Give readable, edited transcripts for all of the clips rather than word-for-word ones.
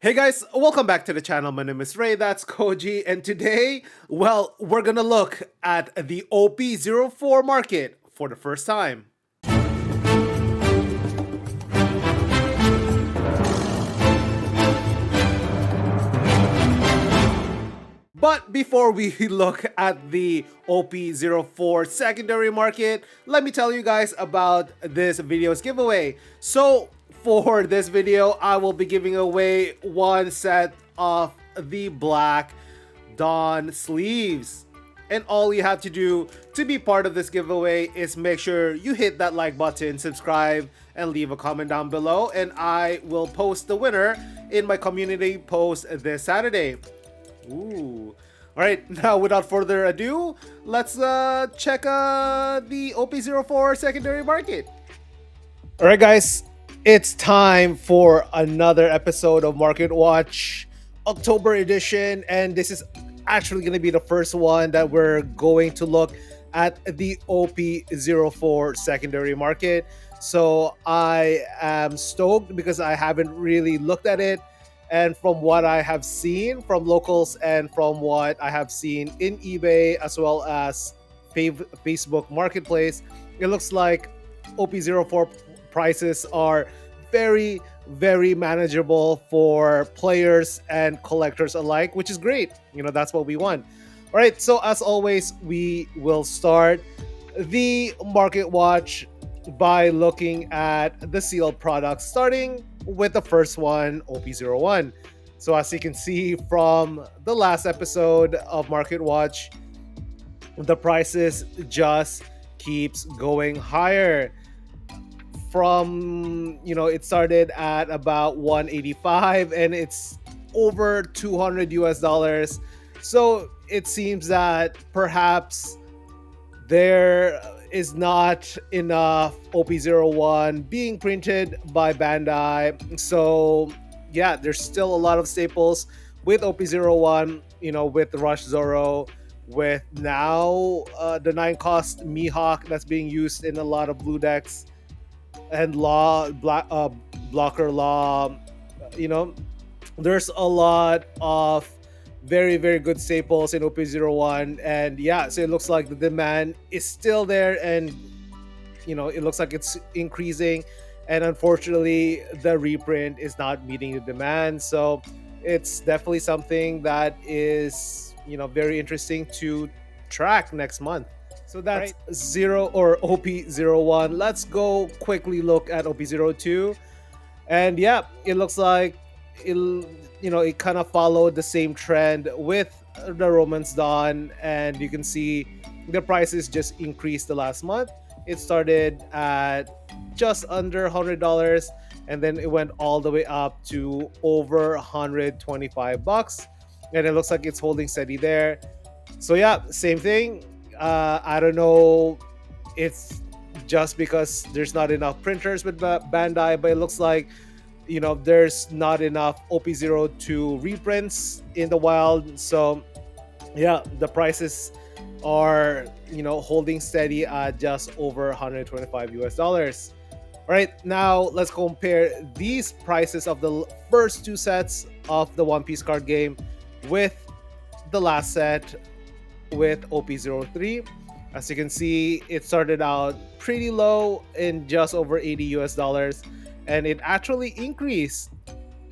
Hey guys, welcome back to the channel. My name is Ray, that's Koji, and today, well, we're gonna look at the OP-04 market for the first time. But before we look at the OP-04 secondary market, let me tell you guys about this video's giveaway. So for this video, I will be giving away one set of the Black Dawn sleeves. And all you have to do to be part of this giveaway is make sure you hit that like button, subscribe, and leave a comment down below. And I will post the winner in my community post this Saturday. Ooh. All right, now without further ado, let's check the OP-04 secondary market. All right, guys, it's time for another episode of Market Watch October edition, and this is actually going to be the first one that we're going to look at the OP-04 secondary market. So I am stoked because I haven't really looked at it. And from what I have seen from locals and from what I have seen in eBay as well as Facebook Marketplace, it looks like OP-04 prices are very, very manageable for players and collectors alike, which is great. You know, that's what we want. All right, so as always, we will start the market watch by looking at the sealed products, starting with the first one, OP-01. So as you can see from the last episode of Market Watch, the prices just keeps going higher. From, it started at about 185 and it's over 200 US dollars. So it seems that perhaps there is not enough OP-01 being printed by Bandai. So yeah, there's still a lot of staples with OP-01, with Rush Zoro, with now the 9 cost Mihawk that's being used in a lot of blue decks, and blocker law. you know there's a lot of very, very good staples in OP-01, and yeah, so it looks like the demand is still there, and it looks like it's increasing, and unfortunately the reprint is not meeting the demand. So it's definitely something that is very interesting to track next month. So that's right. Zero or OP-01. Let's go quickly look at OP-02. And yeah, it looks like it kind of followed the same trend with the Romance Dawn, and you can see the prices just increased the last month. It started at just under $100, and then it went all the way up to over $125, and it looks like it's holding steady there. So yeah, same thing. I don't know. It's just because there's not enough printers with Bandai, but it looks like there's not enough OP-02 reprints in the wild. So yeah, the prices are holding steady at just over 125 US dollars. All right, now let's compare these prices of the first two sets of the One Piece card game with the last set with OP-03. As you can see, it started out pretty low in just over 80 US dollars, and it actually increased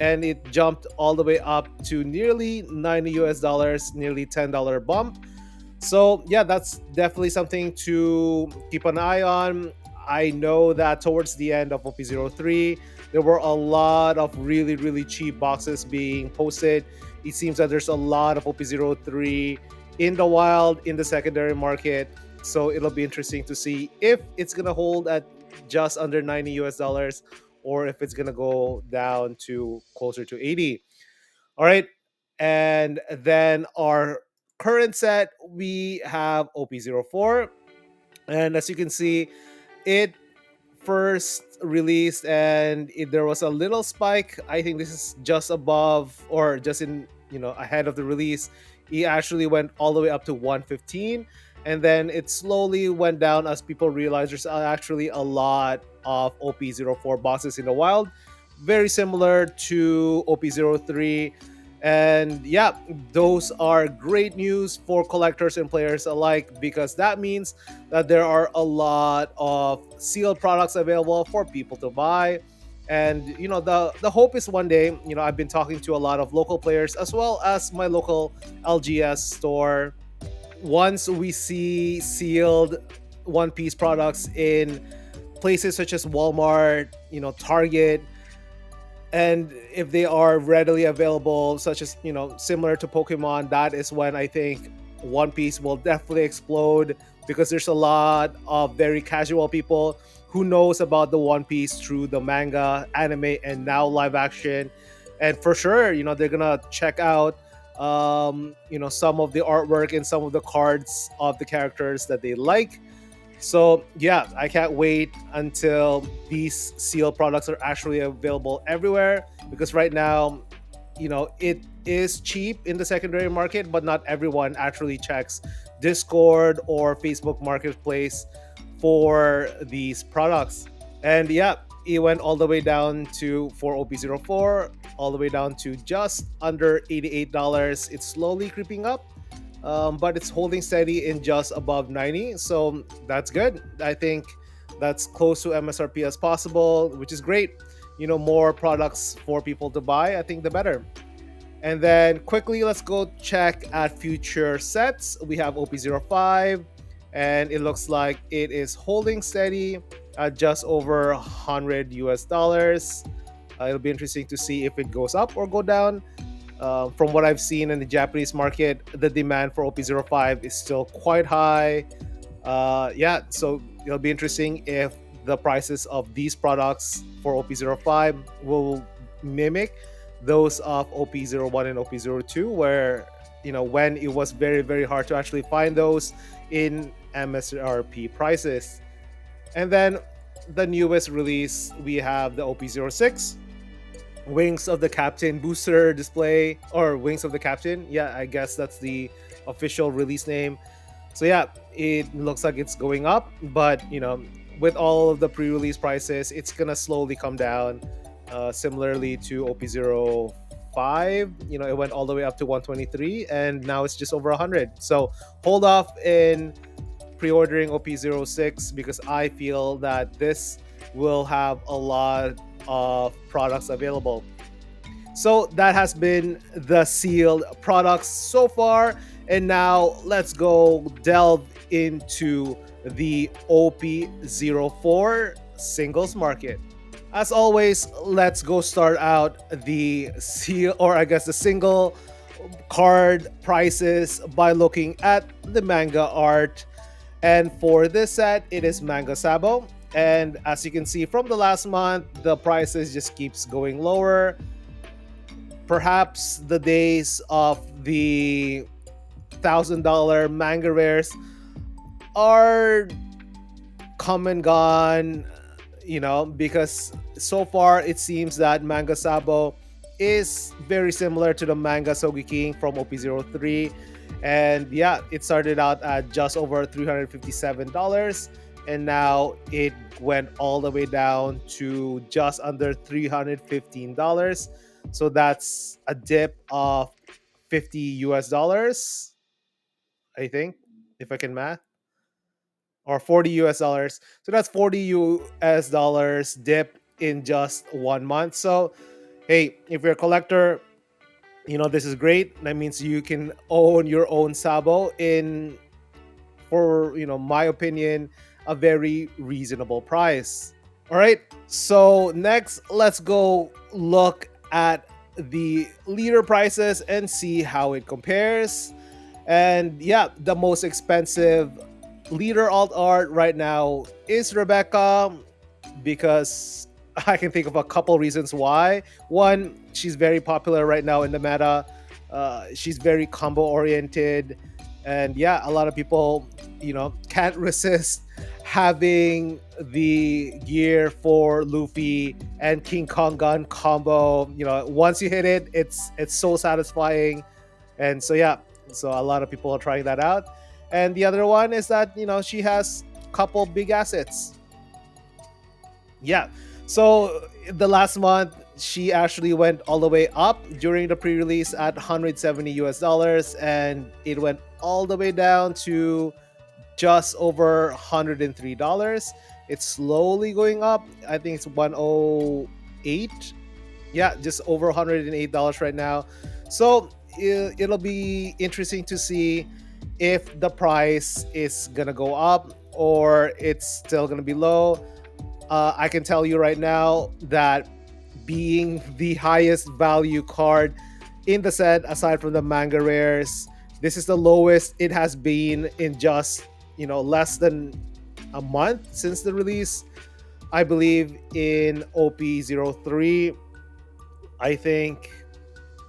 and it jumped all the way up to nearly 90 US dollars, nearly $10 bump. So yeah, that's definitely something to keep an eye on. I know that towards the end of OP-03, there were a lot of really, really cheap boxes being posted. It seems that there's a lot of OP-03 in the wild, in the secondary market. So it'll be interesting to see if it's going to hold at just under 90 US dollars or if it's going to go down to closer to 80. All right. And then our current set, we have OP-04. And as you can see, it first released and there was a little spike. I think this is just above or just in, ahead of the release. It actually went all the way up to 115. And then it slowly went down as people realized there's actually a lot of OP-04 boxes in the wild. very similar to OP-03. And yeah, those are great news for collectors and players alike, because that means that there are a lot of sealed products available for people to buy. And the hope is one day, I've been talking to a lot of local players as well as my local LGS store. Once we see sealed One Piece products in places such as Walmart, Target, and if they are readily available, such as similar to Pokemon, that is when I think One Piece will definitely explode, because there's a lot of very casual people who knows about the One Piece through the manga, anime, and now live action. And for sure, they're gonna check out some of the artwork and some of the cards of the characters that they like. So yeah, I can't wait until these seal products are actually available everywhere, because right now, it is cheap in the secondary market, but not everyone actually checks Discord or Facebook Marketplace for these products. And yeah, it went all the way down to, for OP-04, all the way down to just under $88. It's slowly creeping up, but it's holding steady in just above 90. So that's good. I think that's close to MSRP as possible, which is great. More products for people to buy, I think the better. And then quickly, let's go check at future sets. We have OP-05, and it looks like it is holding steady at just over 100 US dollars. It'll be interesting to see if it goes up or go down. From what I've seen in the Japanese market, the demand for OP-05 is still quite high. Yeah, so it'll be interesting if the prices of these products for OP-05 will mimic those of OP-01 and OP-02, where when it was very, very hard to actually find those in MSRP prices. And then the newest release, we have the OP-06 Wings of the Captain booster display, or Wings of the Captain. Yeah, I guess that's the official release name. So yeah, it looks like it's going up, but with all of the pre-release prices, it's gonna slowly come down. Similarly to OP-05, it went all the way up to 123, and now it's just over 100. So hold off in pre-ordering OP-06, because I feel that this will have a lot of products available. So that has been the sealed products so far. And now let's go delve into the OP-04 singles market. As always, let's go start out the seal, or I guess the single card prices, by looking at the manga art. And for this set, it is Manga Sabo. And as you can see from the last month, the prices just keeps going lower. Perhaps the days of the $1,000 manga rares are come and gone, because so far it seems that Manga Sabo is very similar to the Manga Sogi King from OP-03. And yeah, it started out at just over $357, and now it went all the way down to just under $315. So that's a dip of 50 US dollars, I think, if I can math, or 40 US dollars. So that's 40 US dollars dip in just 1 month. So hey, if you're a collector, this is great. That means you can own your own Sabo in, for my opinion, a very reasonable price. All right, so next let's go look at the leader prices and see how it compares. And yeah, the most expensive leader alt art right now is Rebecca, because I can think of a couple reasons why. One, she's very popular right now in the meta. She's very combo oriented, and yeah, a lot of people, can't resist having the gear for Luffy and King Kong gun combo. Once you hit it, it's so satisfying, and so yeah, so a lot of people are trying that out. And the other one is that she has a couple big assets. Yeah. So the last month, she actually went all the way up during the pre-release at 170 US dollars, and it went all the way down to just over $103. It's slowly going up. I think it's 108. Yeah, just over $108 right now. So it'll be interesting to see if the price is gonna go up or it's still gonna be low. I can tell you right now that being the highest value card in the set, aside from the manga rares, this is the lowest it has been in just less than a month since the release. I believe in OP-03, I think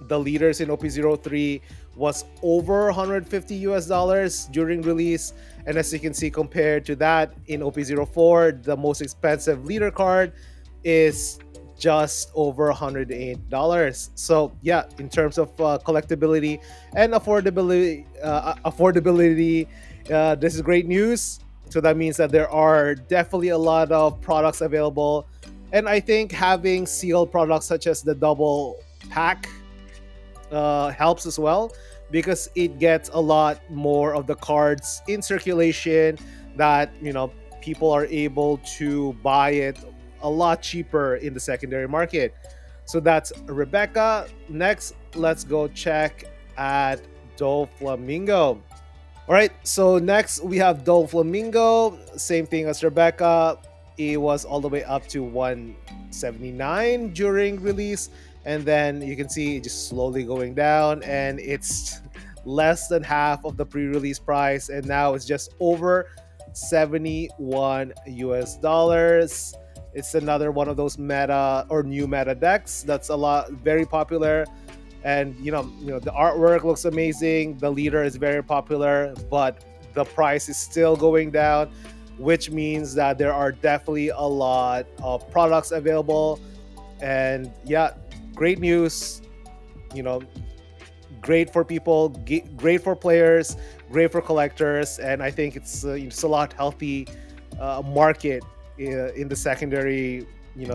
the leaders in OP-03 was over 150 US dollars during release. And as you can see, compared to that, in OP-04, the most expensive leader card is just over $108. So yeah, in terms of collectability and affordability, this is great news. So that means that there are definitely a lot of products available, and I think having sealed products such as the double pack helps as well, because it gets a lot more of the cards in circulation that people are able to buy it a lot cheaper in the secondary market. So that's Rebecca. Next, let's go check at Flamingo. All right, so next we have Flamingo. Same thing as Rebecca. It was all the way up to 179 during release, and then you can see it just slowly going down, and it's less than half of the pre-release price, and now it's just over 71 US dollars. It's another one of those meta or new meta decks that's a lot very popular. And the artwork looks amazing, the leader is very popular, but the price is still going down, which means that there are definitely a lot of products available. And yeah, great news. you know Great for people, great for players, great for collectors, and I think it's a lot healthy market in the secondary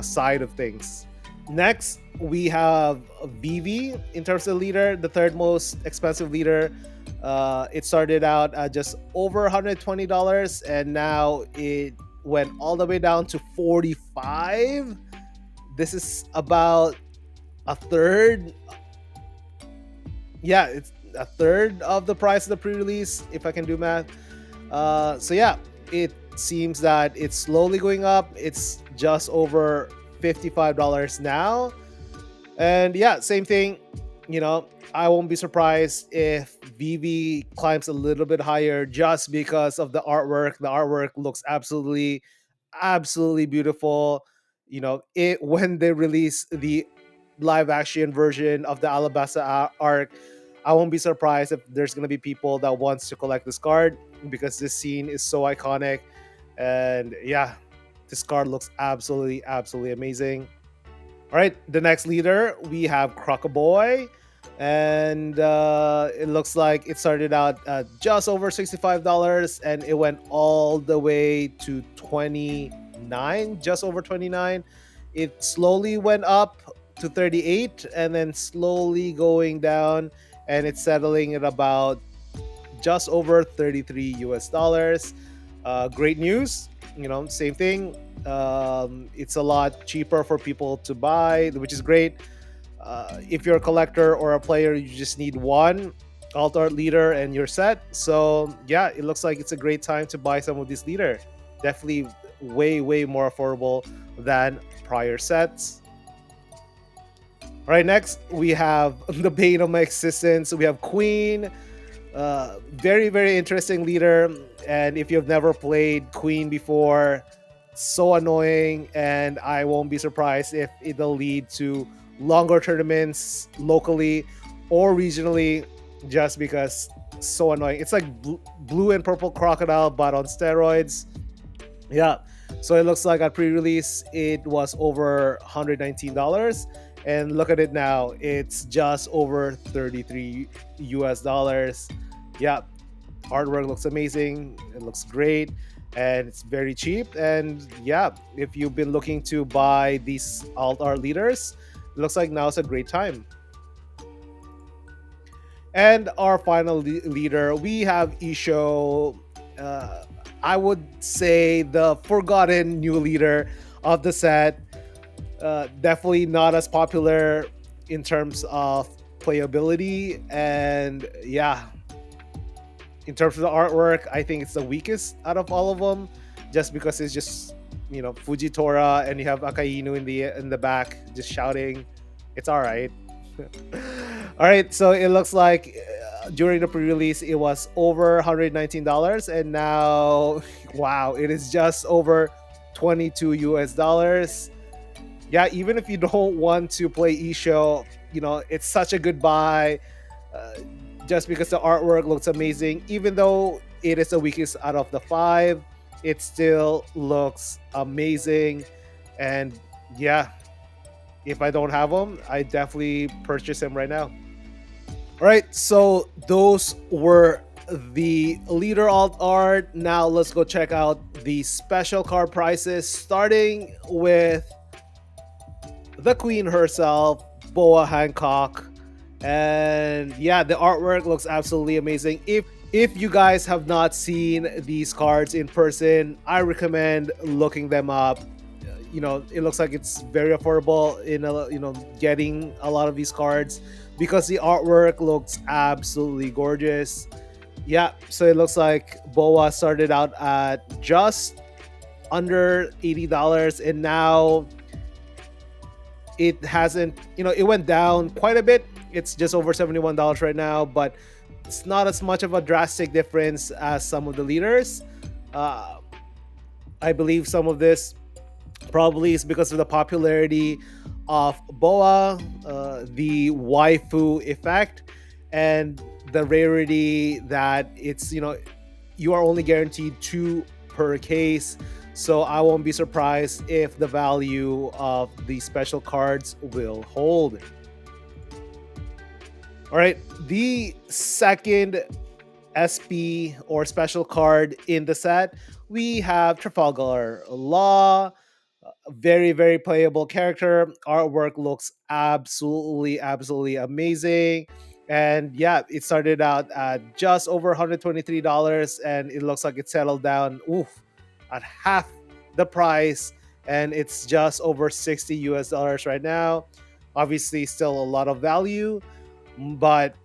side of things. Next, we have Vivi in terms of leader, the third most expensive leader. It started out at just over $120, and now it went all the way down to 45. This is about a third. Yeah, it's a third of the price of the pre-release, if I can do math. So yeah, it seems that it's slowly going up. It's just over $55 now. And yeah, same thing. I won't be surprised if VV climbs a little bit higher just because of the artwork. The artwork looks absolutely beautiful. It when they release the live action version of the Alabasta arc, I won't be surprised if there's gonna be people that wants to collect this card because this scene is so iconic. And yeah, this card looks absolutely amazing. All right, the next leader we have Crocoboy, and it looks like it started out at just over $65, and it went all the way to 29, just over 29. It slowly went up to 38, and then slowly going down, and it's settling at about just over 33 US dollars. Great news. Same thing. It's a lot cheaper for people to buy, which is great. If you're a collector or a player, you just need one alt art leader and you're set. So yeah, it looks like it's a great time to buy some of this leader. Definitely way more affordable than prior sets. All right, next we have the bane of my existence. We have Queen. Very interesting leader, and if you've never played Queen before, so annoying, and I won't be surprised if it'll lead to longer tournaments locally or regionally, just because so annoying. It's like blue and purple crocodile but on steroids. Yeah, so it looks like at pre-release it was over $119, and look at it now, it's just over 33 US dollars. Yeah, artwork looks amazing, it looks great, and it's very cheap. And yeah, if you've been looking to buy these alt art leaders, it looks like now's a great time. And our final leader, we have Isho. Uh, I would say the forgotten new leader of the set. Definitely not as popular in terms of playability. And yeah, in terms of the artwork, I think it's the weakest out of all of them, just because it's just Fujitora and you have Akainu in the back just shouting. It's all right. All right, so it looks like during the pre-release it was over $119, and now, wow, it is just over 22 US dollars. Yeah, even if you don't want to play eShow, it's such a good buy. Uh, just because the artwork looks amazing, even though it is the weakest out of the five, it still looks amazing. And yeah, if I don't have them, I definitely purchase them right now. All right, so those were the leader alt art. Now let's go check out the special card prices, starting with the queen herself, Boa Hancock. And yeah, the artwork looks absolutely amazing. If you guys have not seen these cards in person, I recommend looking them up. It looks like it's very affordable in getting a lot of these cards because the artwork looks absolutely gorgeous. Yeah, so it looks like Boa started out at just under $80, and now it hasn't, it went down quite a bit. It's just over $71 right now, but it's not as much of a drastic difference as some of the leaders. uh, I believe some of this probably is because of the popularity of Boa, the waifu effect, and the rarity that it's, you are only guaranteed two per case. So I won't be surprised if the value of the special cards will hold. All right, the second SP or special card in the set, we have Trafalgar Law. Very, very playable character. Artwork looks absolutely amazing. And yeah, it started out at just over $123, and it looks like it settled down at half the price, and it's just over 60 US dollars right now. Obviously, still a lot of value, but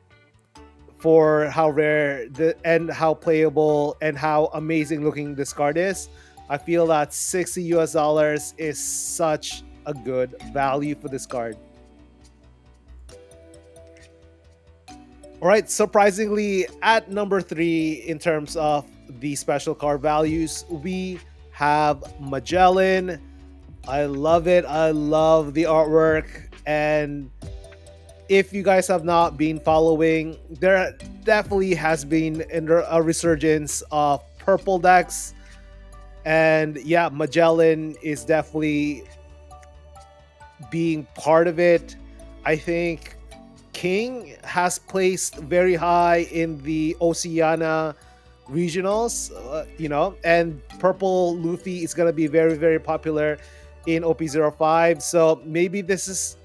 for how rare and how playable and how amazing looking this card is, I feel that 60 US dollars is such a good value for this card. All right, surprisingly, at number 3 in terms of the special card values, we have Magellan. I love it. I love the artwork. And if you guys have not been following, there definitely has been a resurgence of purple decks. And yeah, Magellan is definitely being part of it. I think King has placed very high in the Oceania regionals, and purple Luffy is going to be very, very popular in OP-05. So maybe this is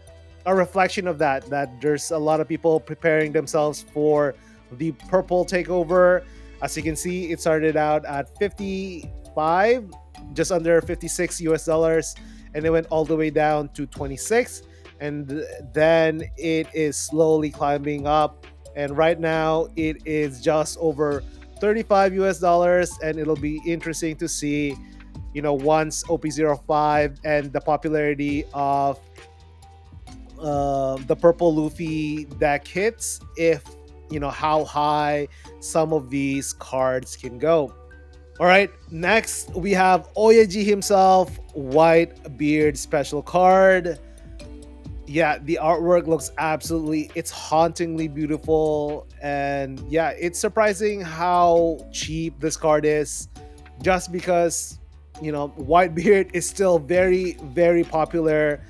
a reflection of that there's a lot of people preparing themselves for the purple takeover. As you can see, it started out at 55, just under 56 US dollars, and it went all the way down to 26, and then it is slowly climbing up, and right now it is just over 35 US dollars, and it'll be interesting to see, once OP-05 and the popularity of the purple Luffy deck hits, if how high some of these cards can go. All right, next we have Oyaji himself, Whitebeard special card. Yeah, the artwork looks it's hauntingly beautiful, and yeah, it's surprising how cheap this card is, just because Whitebeard is still very, very popular.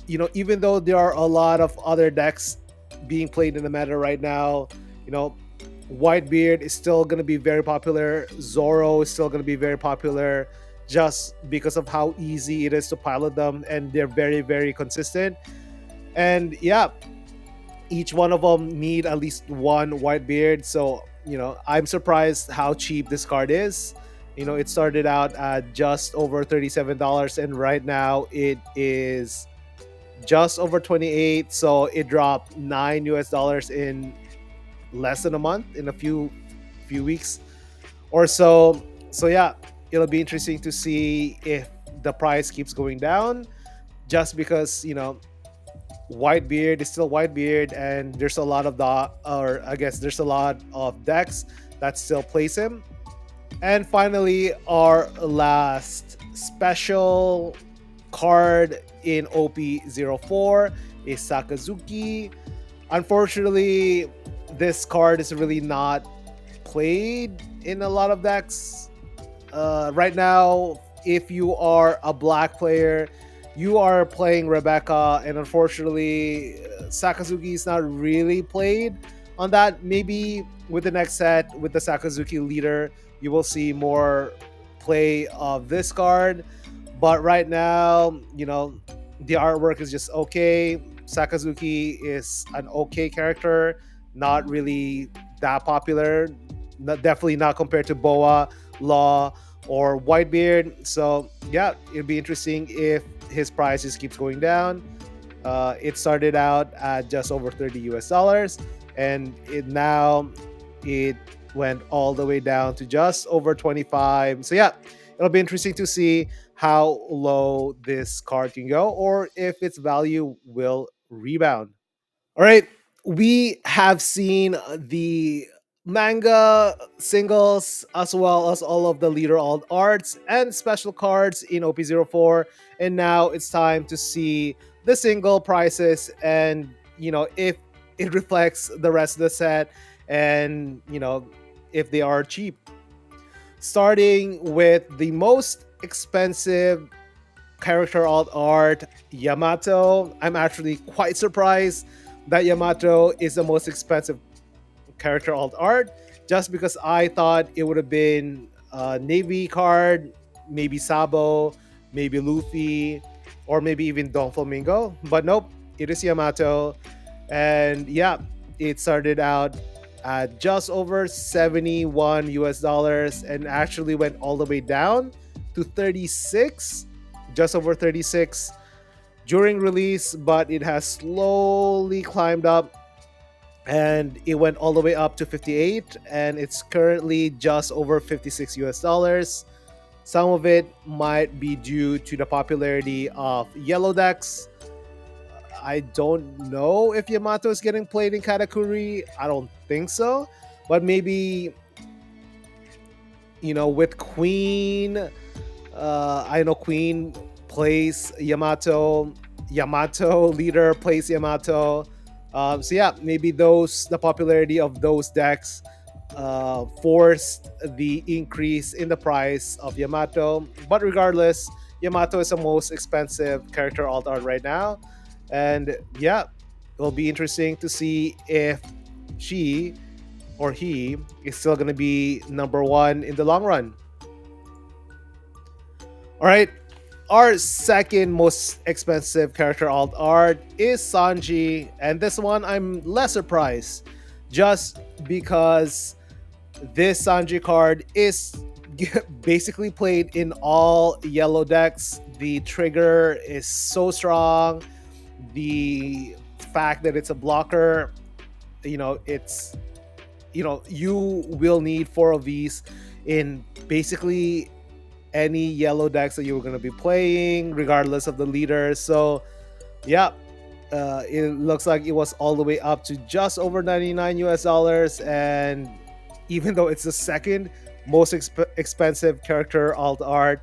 Even though there are a lot of other decks being played in the meta right now, Whitebeard is still going to be very popular. Zoro is still going to be very popular, just because of how easy it is to pilot them, and they're very, very consistent. And yeah, each one of them need at least one Whitebeard. So I'm surprised how cheap this card is. It started out at just over $37, and right now it is just over 28. So it dropped $9 in less than a month, in a few weeks or so. So yeah, it'll be interesting to see if the price keeps going down, just because Whitebeard is still Whitebeard, and there's a lot of or I guess there's a lot of decks that still plays him. And finally, our last special card in OP-04 is Sakazuki. Unfortunately, this card is really not played in a lot of decks. Right now, if you are a black player, you are playing Rebecca, and unfortunately, Sakazuki is not really played on that. Maybe with the next set, with the Sakazuki leader, you will see more play of this card. But right now, the artwork is just okay. Sakazuki is an okay character, not really that popular. Definitely not compared to Boa, Law, or Whitebeard. So yeah, it'd be interesting if his price just keeps going down. It started out at just over $30, and it went all the way down to just over 25. So yeah, it'll be interesting to see how low this card can go, or if its value will rebound. All right, we have seen the manga singles as well as all of the leader alt arts and special cards in OP-04, and now it's time to see the single prices, and if it reflects the rest of the set, and if they are cheap. Starting with the most expensive character alt art, Yamato. I'm actually quite surprised that Yamato is the most expensive character alt art, just because I thought it would have been a Navy card, maybe Sabo, maybe Luffy, or maybe even Don Flamingo. But nope, it is Yamato. And yeah, it started out at just over 71 US dollars, and actually went all the way down to 36, just over 36 during release, but it has slowly climbed up, and it went all the way up to 58, and it's currently just over 56 US dollars. Some of it might be due to the popularity of yellow decks. I don't know if Yamato is getting played in Katakuri. I don't think so. But maybe, with Queen, I know Queen plays Yamato. Yamato leader plays Yamato. So yeah, maybe the popularity of those decks forced the increase in the price of Yamato. But regardless, Yamato is the most expensive character alt art right now, and yeah, it'll be interesting to see if she or he is still going to be number one in the long run. All right, our second most expensive character alt art is Sanji, and this one I'm less surprised, just because this Sanji card is basically played in all yellow decks. The trigger is so strong. The fact that it's a blocker, it's you will need four of these in basically any yellow decks that you're going to be playing, regardless of the leader. So yeah, it looks like it was all the way up to just over 99 US dollars, and even though it's the second most expensive character alt art,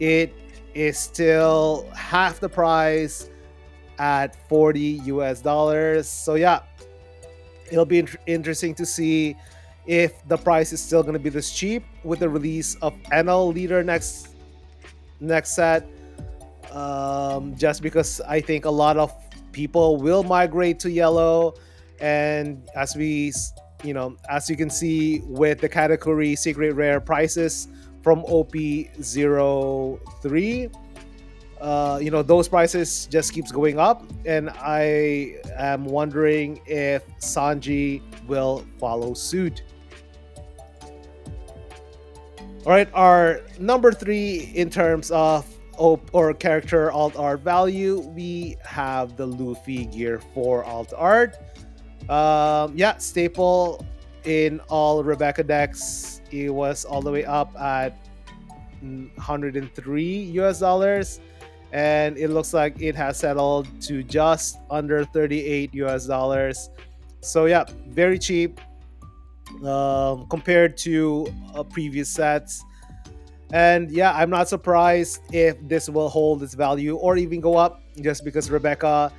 it is still half the price at 40 US dollars. So yeah, it'll be interesting to see if the price is still going to be this cheap with the release of NL leader next set. Just because I think a lot of people will migrate to yellow, and as you can see with the category secret rare prices from OP-03, those prices just keeps going up, and I am wondering if Sanji will follow suit. All right, our number three in terms of or character alt art value, we have the Luffy Gear 4 alt art. Yeah, staple in all Rebecca decks. It was all the way up at 103 US dollars, and it looks like it has settled to just under 38 US dollars. So yeah, very cheap compared to previous sets. And yeah, I'm not surprised if this will hold its value or even go up, just because Rebecca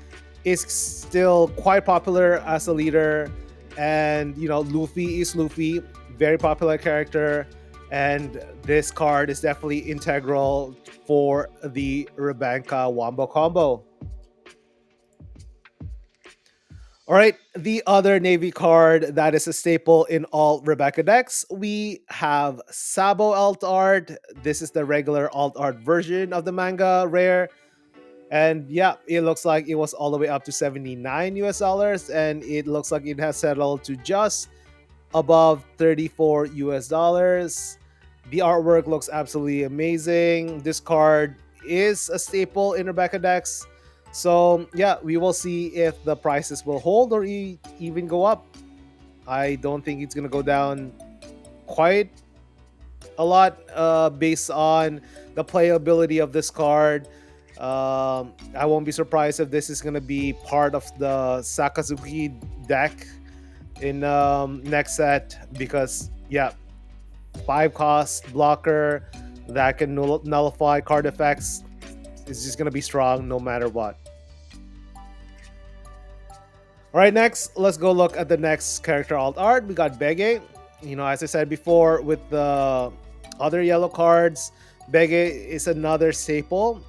is still quite popular as a leader. And Luffy is Luffy, very popular character. And this card is definitely integral for the Rebecca Wombo combo. All right, the other Navy card that is a staple in all Rebecca decks, we have Sabo Elart. This is the regular alt art version of the manga rare. And yeah, it looks like it was all the way up to 79 US dollars, and it looks like it has settled to just above 34 US dollars. The artwork looks absolutely amazing. This card is a staple in Rebecca decks. So yeah, we will see if the prices will hold or even go up. I don't think it's gonna go down quite a lot based on the playability of this card. I won't be surprised if this is gonna be part of the Sakazuki deck in next set, because yeah, 5 cost blocker that can nullify card effects is just gonna be strong no matter what. All right, next, let's go look at the next character alt art. We got Bege. As I said before, with the other yellow cards, Bege is another staple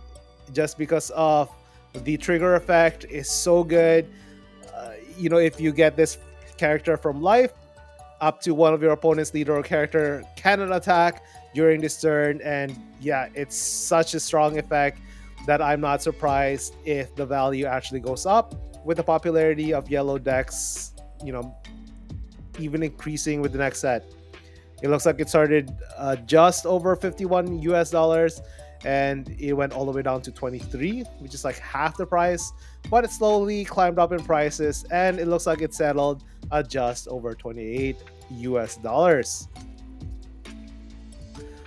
just because of the trigger effect is so good. If you get this character from life, up to one of your opponent's leader or character cannot attack during this turn. And yeah, it's such a strong effect that I'm not surprised if the value actually goes up with the popularity of yellow decks, even increasing with the next set. It looks like it started just over 51 US dollars, and it went all the way down to 23, which is like half the price, but it slowly climbed up in prices, and it looks like it settled at just over 28 US dollars.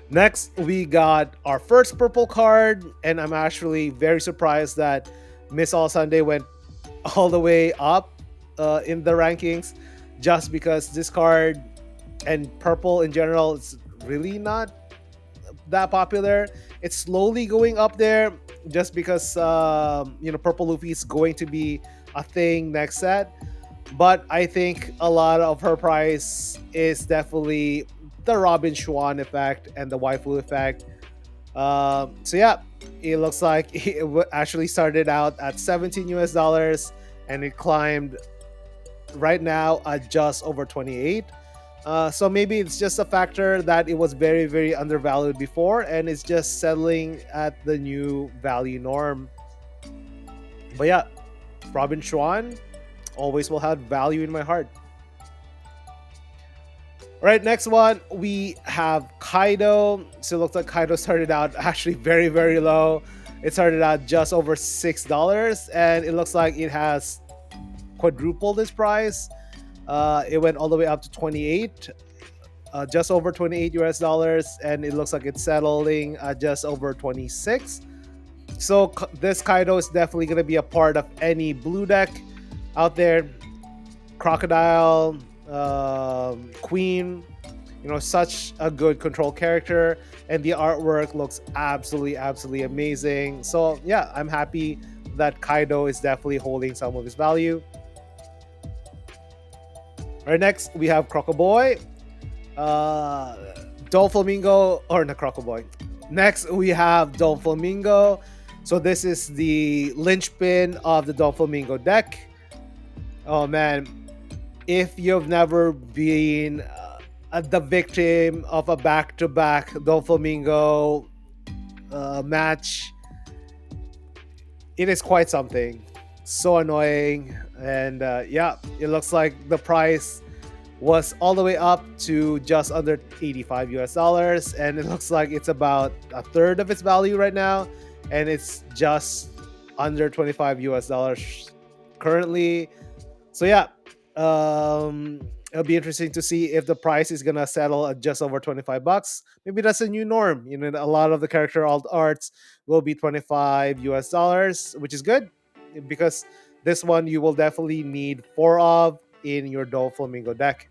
Next, we got our first purple card, and I'm actually very surprised that Miss All Sunday went all the way up in the rankings, just because this card and purple in general is really not that popular. It's slowly going up there just because purple Luffy is going to be a thing next set. But I think a lot of her price is definitely the Robin Schwan effect and the waifu effect. So yeah, it looks like it actually started out at 17 US dollars, and it climbed right now at just over 28. So maybe it's just a factor that it was very, very undervalued before, and it's just settling at the new value norm. But yeah, Robin Schwan always will have value in my heart. All right, next one, we have Kaido. So it looks like Kaido started out actually very, very low. It started out just over $6, and it looks like it has quadrupled its price. It went all the way up to 28, just over 28 US dollars, and it looks like it's settling at just over 26. So this Kaido is definitely going to be a part of any blue deck out there. Crocodile, Queen, such a good control character, and the artwork looks absolutely, absolutely amazing. So yeah, I'm happy that Kaido is definitely holding some of his value. All right, next we have Crocoboy, Flamingo, or not Crocoboy. Next we have Flamingo. So this is the linchpin of the Flamingo deck. Oh man, if you've never been the victim of a back-to-back Flamingo match, it is quite something. So annoying. And yeah, it looks like the price was all the way up to just under 85 US dollars. And it looks like it's about a third of its value right now. And it's just under 25 US dollars currently. So yeah, it'll be interesting to see if the price is gonna settle at just over 25 bucks. Maybe that's a new norm. You know, a lot of the character alt arts will be 25 US dollars, which is good because this one you will definitely need four of in your Flamingo deck.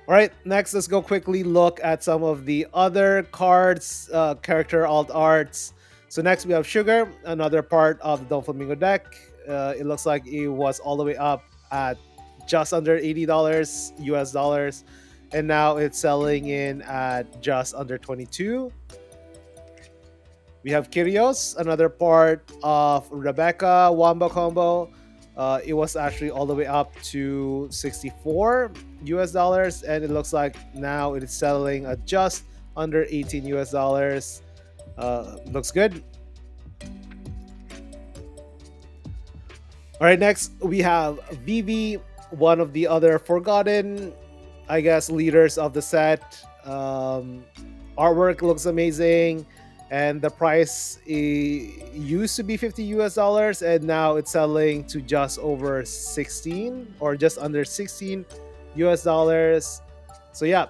All right, next let's go quickly look at some of the other cards, character alt arts. So next we have Sugar, another part of the Flamingo deck. It looks like it was all the way up at just under $80 US dollars, and now it's selling in at just under 22. We have Curios, another part of Rebecca Wamba combo. It was actually all the way up to 64 US dollars, and it looks like now it is settling at just under 18 US dollars. Looks good. All right, next we have Vivi, one of the other forgotten, I guess, leaders of the set. Artwork looks amazing, and the price used to be 50 US dollars, and now it's selling to just over 16 or just under 16 US dollars. So yeah,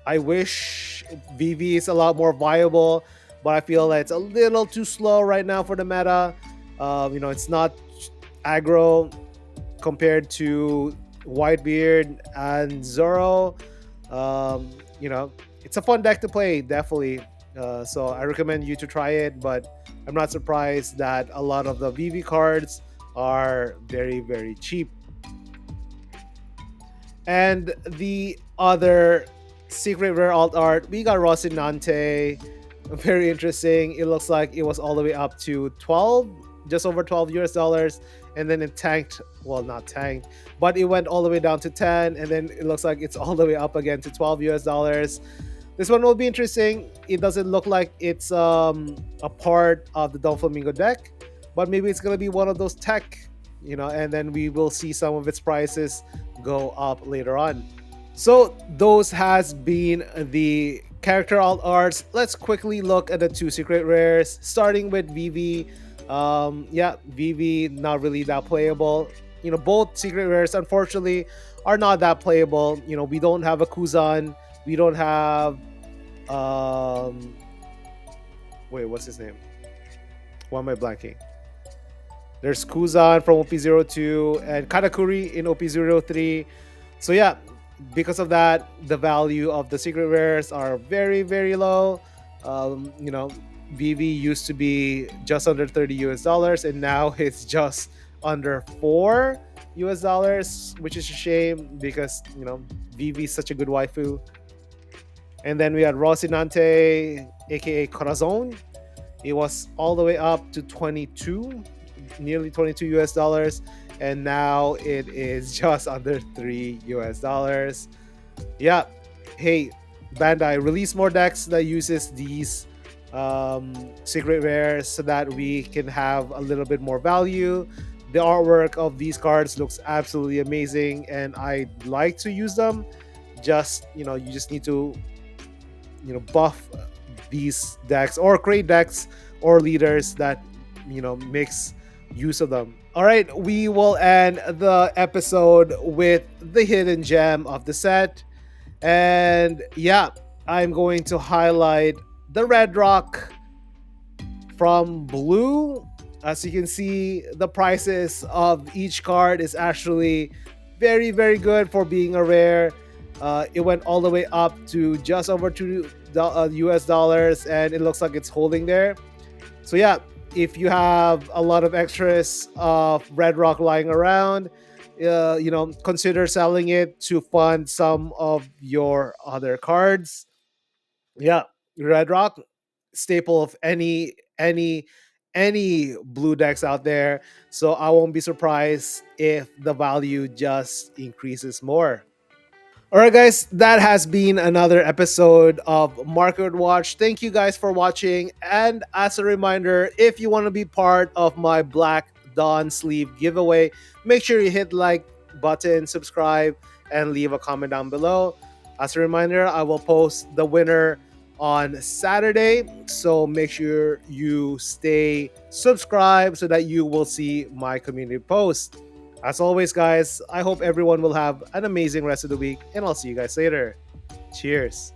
I wish Vivi is a lot more viable, but I feel that it's a little too slow right now for the meta. It's not aggro compared to Whitebeard and Zoro. Um, you know, it's a fun deck to play, definitely. So I recommend you to try it, but I'm not surprised that a lot of the VV cards are very, very cheap. And the other secret rare alt art, we got Rossinante. Very interesting. It looks like it was all the way up to 12, just over 12 US dollars. And then it tanked. Well, not tanked, but it went all the way down to 10. And then it looks like it's all the way up again to 12 US dollars. This one will be interesting. It doesn't look like it's a part of the Flamingo deck, but maybe it's going to be one of those tech, and then we will see some of its prices go up later on. So those has been the character alt arts. Let's quickly look at the two secret rares, starting with Vivi. Yeah, Vivi not really that playable. Both secret rares unfortunately are not that playable. We don't have a Kuzan. We don't have um wait, what's his name? Why am I blanking? There's Kuzan from OP-02 and Katakuri in OP-03. So yeah, because of that, the value of the secret rares are very, very low. VV used to be just under 30 US dollars, and now it's just under 4 US dollars, which is a shame because, VV is such a good waifu. And then we had Rossinante, aka Corazon. It was all the way up to 22, nearly 22 US dollars, and now it is just under 3 US dollars. Yeah, hey, Bandai, release more decks that uses these secret rares so that we can have a little bit more value. The artwork of these cards looks absolutely amazing, and I'd like to use them. Just you just need to buff these decks or create decks or leaders that makes use of them. All right, we will end the episode with the hidden gem of the set. And yeah, I'm going to highlight the red rock from blue. As you can see, the prices of each card is actually very, very good for being a rare. It went all the way up to just over $2 US dollars, and it looks like it's holding there. So yeah, if you have a lot of extras of red rock lying around, consider selling it to fund some of your other cards. Yeah, red rock, staple of any blue decks out there. So I won't be surprised if the value just increases more. All right, guys, that has been another episode of Market Watch. Thank you guys for watching. And as a reminder, if you want to be part of my Black Dawn sleeve giveaway, make sure you hit like button, subscribe, and leave a comment down below. As a reminder, I will post the winner on Saturday. So make sure you stay subscribed so that you will see my community post. As always, guys, I hope everyone will have an amazing rest of the week, and I'll see you guys later. Cheers.